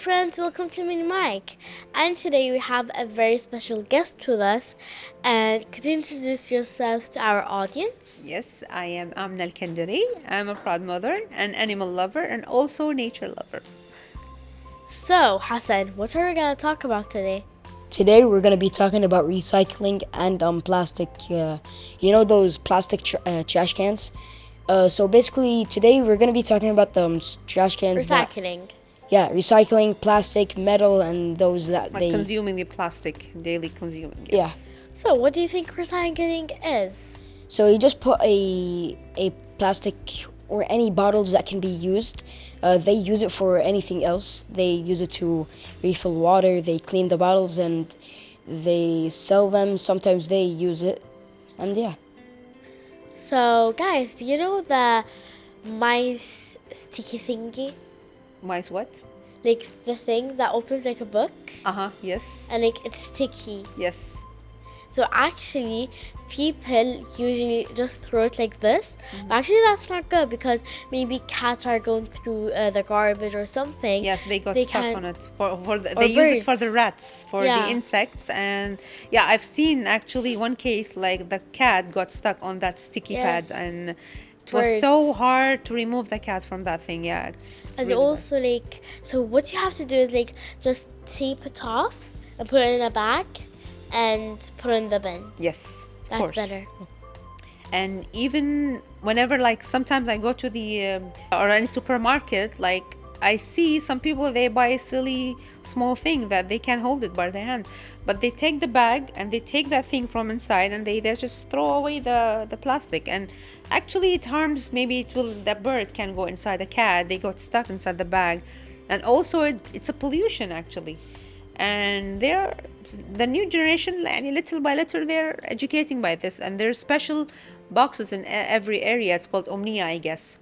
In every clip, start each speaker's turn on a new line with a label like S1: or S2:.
S1: friends, welcome to Mini Mike. And today we have a very special guest with us. And could you introduce yourself to our audience?
S2: Yes, I am Amna Al-Kandari. I'm a proud mother, an animal lover, and also nature lover.
S1: So, Hassan, what are we going to talk about today?
S3: Today we're going to be talking about recycling and plastic, those plastic trash cans. So basically today we're going to be talking about the trash cans.
S1: Recycling.
S3: Recycling, plastic, metal, and those that
S2: Like consuming the plastic, daily consuming, yes.
S1: So, what do you think recycling is?
S3: So you just put a plastic or any bottles that can be used. They use it for anything else. They use it to refill water. They clean the bottles and they sell them. Sometimes they use it, and yeah.
S1: So, guys, do you know the mice sticky thingy?
S2: Mice what?
S1: Like the thing that opens like a book?
S2: Yes.
S1: And like it's sticky.
S2: Yes.
S1: So actually, people usually just throw it like this. But actually, that's not good because maybe cats are going through the garbage or something.
S2: Yes, they got stuck on it. They
S1: birds.
S2: use it for the rats, for
S1: Yeah.
S2: the insects, and yeah, I've seen actually one case like the cat got stuck on that sticky
S1: Yes.
S2: pad, and it was so hard to remove the cat from that thing. Yeah, it's
S1: And
S2: really
S1: also like, so what you have to do is like just tape it off and put it in a bag and put it in the bin.
S2: Yes, of
S1: That's
S2: course.
S1: better.
S2: And even whenever, like, sometimes I go to the or any supermarket, like I see some people, they buy a silly small thing that they can hold it by their hand, but they take the bag and they take that thing from inside and they just throw away the plastic, and actually it harms. Maybe the bird can go inside the cat, they got stuck inside the bag, and also it's a pollution actually. And the new generation, little by little, they're educating by this, and there's special boxes in every area. It's called Omnia, I guess.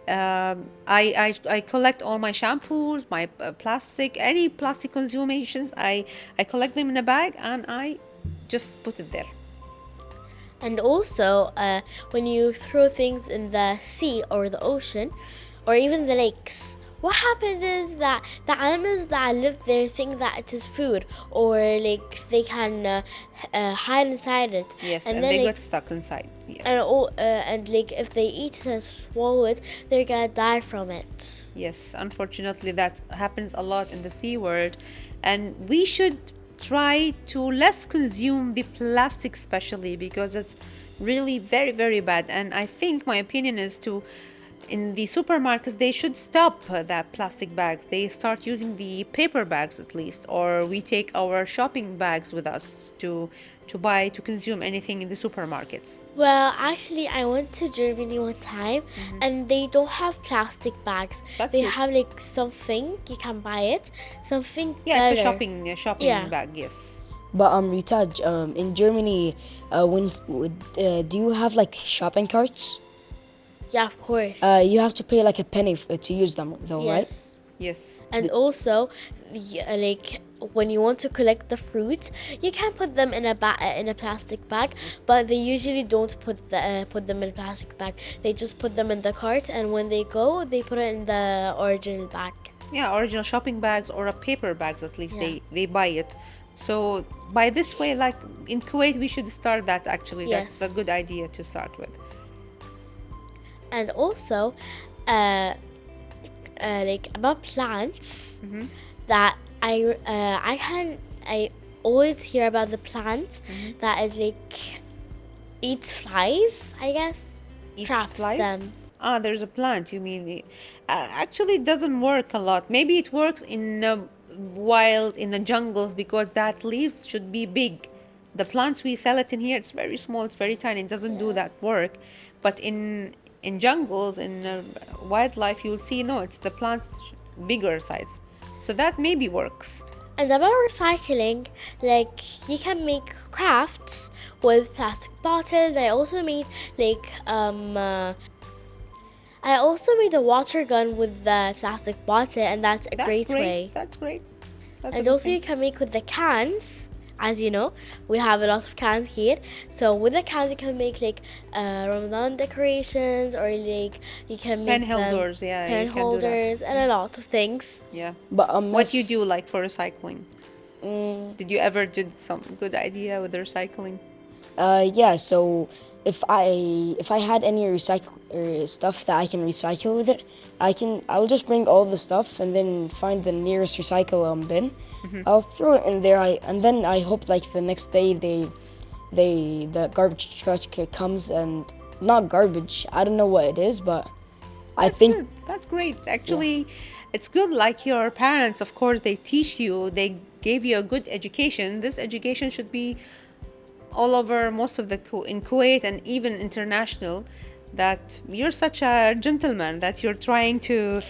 S2: I collect all my shampoos, my any plastic consumations. I collect them in a bag and I just put it there.
S1: And also, when you throw things in the sea or the ocean, or even the lakes, what happens is that the animals that live there think that it is food, or like they can hide inside it.
S2: Yes,
S1: and
S2: and
S1: then
S2: they
S1: like,
S2: got stuck inside. Yes.
S1: and like if they eat it and swallow it, they're gonna die from it.
S2: Yes, unfortunately, that happens a lot in the sea world, and we should try to less consume the plastic, especially because it's really very, very bad. And I think my opinion is in the supermarkets, they should stop that plastic bags. They start using the paper bags at least, or we take our shopping bags with us to consume anything in the supermarkets.
S1: Well, actually, I went to Germany one time, and they don't have plastic bags.
S2: That's
S1: they
S2: good.
S1: have like something you can buy it, something.
S2: Yeah, it's a
S1: better.
S2: shopping
S1: Yeah.
S2: bag. Yes.
S3: But Rtaj, in Germany, do you have like shopping carts?
S1: Yeah, of course.
S3: You have to pay like a penny to use them, though, right?
S1: Yes.
S2: Yes.
S1: And also, like when you want to collect the fruits, you can put them in a plastic bag, but they usually don't put them in a plastic bag. They just put them in the cart, and when they go, they put it in the original bag.
S2: Yeah, original shopping bags or a paper bags at least.
S1: Yeah.
S2: They buy it. So by this way, like in Kuwait, we should start that actually.
S1: Yes.
S2: That's a good idea to start with.
S1: And also, like about plants, that I always hear about the plant that is like eats flies, I guess.
S2: Eats
S1: Traps
S2: flies?
S1: them.
S2: There's a plant. You mean? Actually, it doesn't work a lot. Maybe it works in wild, in the jungles, because that leaves should be big. The plants we sell it in here, it's very small, it's very tiny. It doesn't do that work. But in jungles, in wildlife, you'll see, no, it's the plants bigger size. So that maybe works.
S1: And about recycling, like you can make crafts with plastic bottles. I also made a water gun with the plastic bottle, and that's a great way.
S2: That's great. That's a
S1: And
S2: good
S1: also
S2: thing.
S1: you can make with the cans as you know, we have a lot of cans here. So with the cans, you can make like Ramadan decorations, or like you can make
S2: Pen holders, yeah,
S1: pen
S2: you can do that.
S1: holders, and a lot of things.
S2: Yeah.
S3: But
S2: What you do like for recycling?
S3: Mm,
S2: Did you ever did some good idea with the recycling?
S3: yeah. So if I had any recycle stuff that I can recycle with it, I'll just bring all the stuff and then find the nearest recycle bin. I'll throw it in there. And then I hope like the next day the garbage truck comes, and not garbage. I don't know what it is, but I
S2: That's
S3: think
S2: good. That's great. Actually, it's good. Like your parents, of course, they teach you. They gave you a good education. This education should be all over most of the in Kuwait and even international. That you're such a gentleman that you're trying to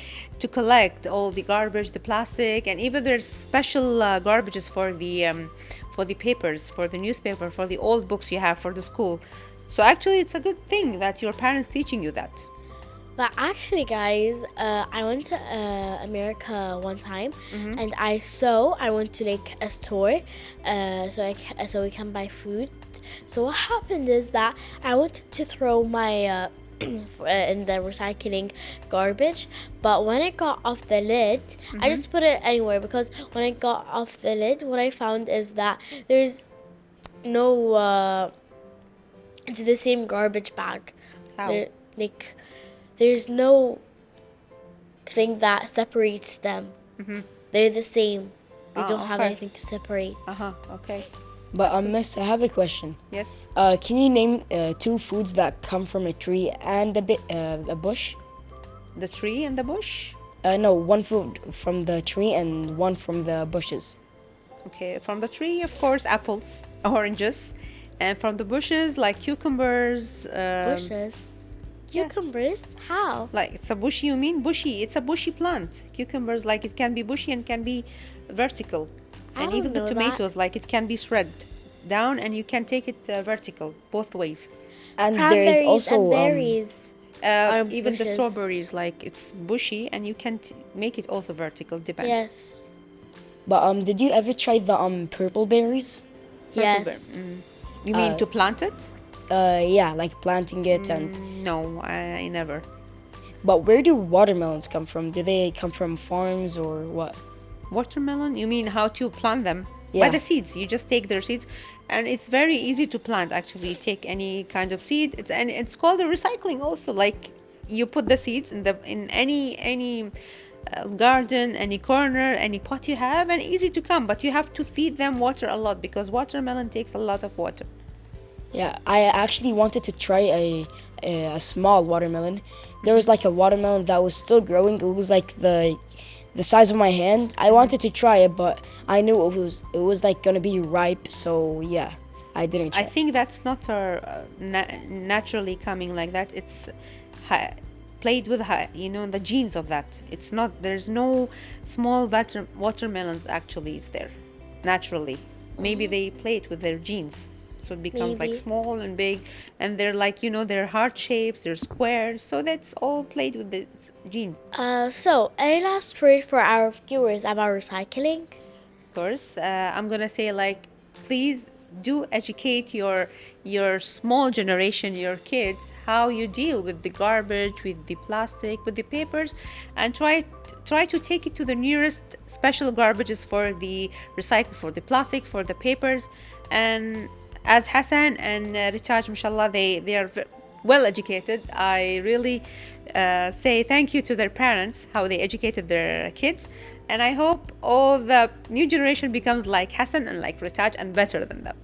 S2: collect all the garbage, the plastic, and even there's special garbages for the papers, for the newspaper, for the old books you have for the school. So actually, it's a good thing that your parents teaching you that.
S1: But actually, guys, I went to America one time, and I went to like a store, so we can buy food. So what happened is that I wanted to throw my in the recycling garbage, but when I got off the lid, I just put it anywhere, because when I got off the lid, what I found is that there's no it's the same garbage bag.
S2: How?
S1: Like there's no thing that separates them. They're the same. They
S2: Oh,
S1: don't have
S2: okay.
S1: anything to separate.
S2: Okay.
S3: But Miss, I have a question.
S2: Yes.
S3: Can you name two foods that come from a tree and a bush?
S2: The tree and the bush.
S3: No, one food from the tree and one from the bushes.
S2: Okay, from the tree, of course, apples, oranges, and from the bushes, like cucumbers.
S1: Bushes.
S2: yeah.
S1: Cucumbers? How?
S2: Like it's a bushy, you mean? Bushy. It's a bushy plant. Cucumbers, like it can be bushy and can be vertical.
S1: I
S2: And
S1: don't
S2: even the
S1: know
S2: tomatoes, like it can be shred down and you can take it vertical, both ways.
S3: And there
S1: Cranberries
S3: is also
S1: and berries. Are
S2: Even the
S1: bushes.
S2: strawberries, like it's bushy and you can make it also vertical, depends.
S1: Yes.
S3: but did you ever try the purple berries?
S2: Purple bear.
S1: Yes.
S2: You mean to plant it?
S3: Yeah, like planting it and.
S2: No, I never.
S3: But where do watermelons come from? Do they come from farms or what?
S2: Watermelon? You mean how to plant them?
S3: Yeah.
S2: By the seeds. You just take their seeds, and it's very easy to plant. Actually, take any kind of seed. It's called a recycling also. Like you put the seeds in any garden, any corner, any pot you have, and easy to come. But you have to feed them water a lot, because watermelon takes a lot of water.
S3: Yeah, I actually wanted to try a small watermelon. There was like a watermelon that was still growing. It was like the size of my hand. I wanted to try it, but I knew it was like gonna be ripe. So yeah, I didn't try.
S2: I think that's not naturally coming like that. It's played with the genes of that. It's not. There's no small watermelons actually is there naturally. Maybe they play it with their genes, so it becomes like
S1: Maybe.
S2: small and big, and they're like they're heart shapes, they're squares. So that's all played with the genes.
S1: So, any last word for our viewers about recycling?
S2: Of course, I'm gonna say like, please do educate your small generation, your kids, how you deal with the garbage, with the plastic, with the papers, and try to take it to the nearest special garbages for the recycle, for the plastic, for the papers. And as Hassan and Rtaj, mashallah, they are well educated. I really say thank you to their parents, how they educated their kids. And I hope all the new generation becomes like Hassan and like Rtaj and better than them.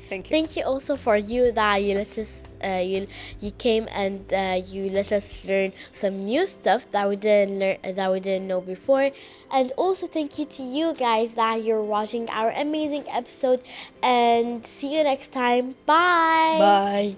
S2: Thank you.
S1: Thank you also for you that you let us you came and you let us learn some new stuff that we didn't know before. And also thank you to you guys that you're watching our amazing episode, and see you next time. Bye.
S3: Bye.